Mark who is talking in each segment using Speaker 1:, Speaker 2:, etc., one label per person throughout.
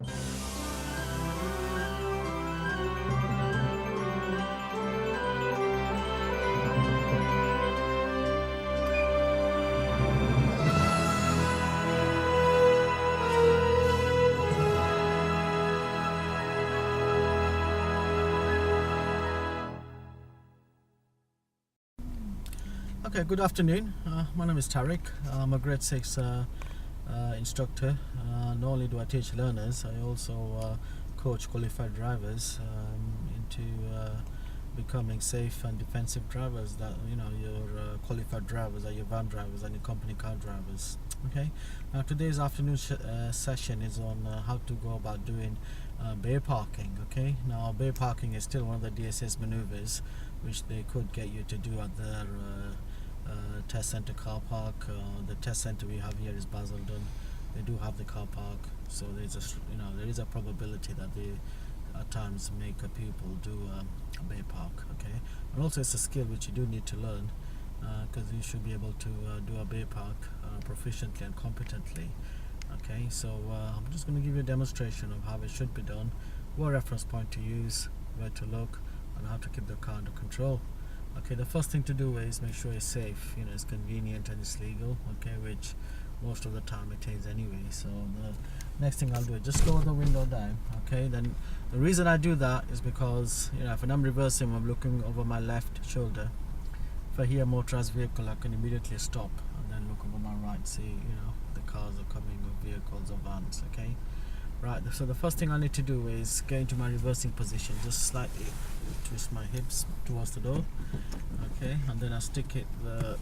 Speaker 1: Okay, good afternoon. My name is Tariq. I'm a grade 6 instructor. Not only do I teach learners, I also coach qualified drivers into becoming safe and defensive drivers. That your qualified drivers are your van drivers and your company car drivers. Okay. Now today's afternoon session is on how to go about doing bay parking. Okay. Now bay parking is still one of the DSS maneuvers which they could get you to do at their test center car park. The test center we have here is Basildon. They do have the car park, so there's there is a probability that they at times make a pupil do a bay park. Okay, and also it's a skill which you do need to learn because you should be able to do a bay park proficiently and competently. Okay, so I'm just going to give you a demonstration of how it should be done, what reference point to use, where to look, and how to keep the car under control. Okay, the first thing to do is make sure it's safe, it's convenient and it's legal, okay, which most of the time it is anyway. So the next thing I'll do is just lower the window down. Okay, then the reason I do that is because if I'm reversing, I'm looking over my left shoulder. If I hear a motorized vehicle, I can immediately stop and then look over my right, see the cars are coming, or vehicles or vans. Okay, right, so the first thing I need to do is get into my reversing position, just slightly twist my hips towards the door. Okay, and then I stick it the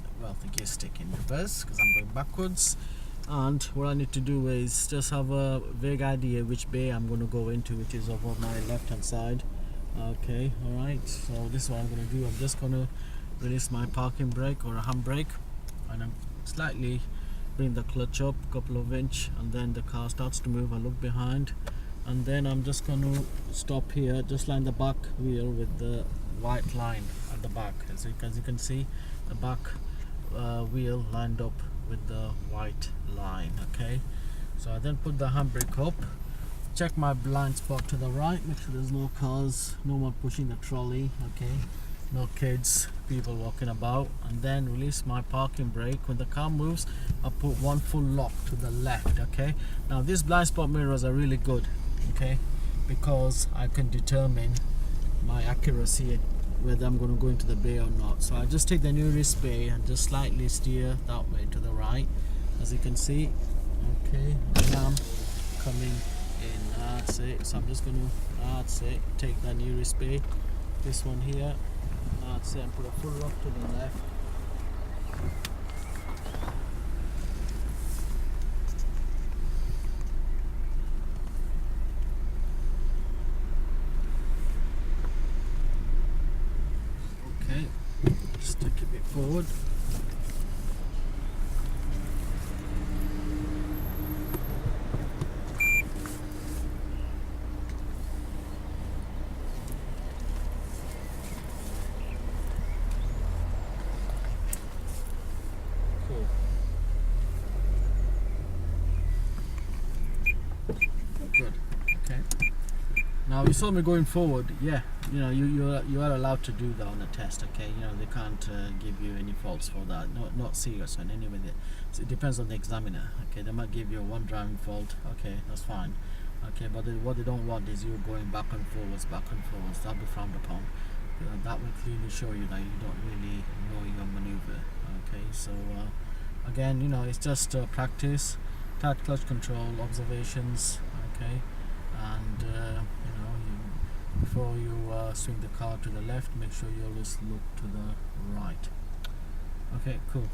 Speaker 1: gear stick in reverse because I'm going backwards. And what I need to do is just have a vague idea which bay I'm going to go into, which is over my left hand side. Okay, alright, so this is what I'm going to do. I'm just going to release my parking brake or a handbrake, and I'm slightly bring the clutch up a couple of inches, and then the car starts to move. I look behind, and then I'm just going to stop here, just line the back wheel with the white line at the back. As you can see, the back wheel lined up with the white line. Okay, so I then put the handbrake up, check my blind spot to the right, make sure there's no cars, no one pushing the trolley. Okay, no kids, people walking about, and then release my parking brake. When the car moves, I put one full lock to the left. Okay, now these blind spot mirrors are really good, okay, because I can determine my accuracy, whether I'm going to go into the bay or not. So I just take the nearest bay and just slightly steer that way to the right, as you can see. Okay, now I'm coming in. That's it. So I'm just going to take the nearest bay, this one here. That's it, and put a full lock to the left. Okay, stick a bit forward. Good. Okay. Now you saw me going forward. Yeah, you are allowed to do that on the test. Okay, they can't give you any faults for that. Not serious one anyway. So it depends on the examiner. Okay, they might give you one driving fault. Okay, that's fine. Okay, but what they don't want is you going back and forwards. That'll be frowned upon. That will clearly show you that you don't really know your maneuver. Okay, so again, it's just practice, tight clutch control, observations. Okay, and before you swing the car to the left, make sure you always look to the right. Okay, cool.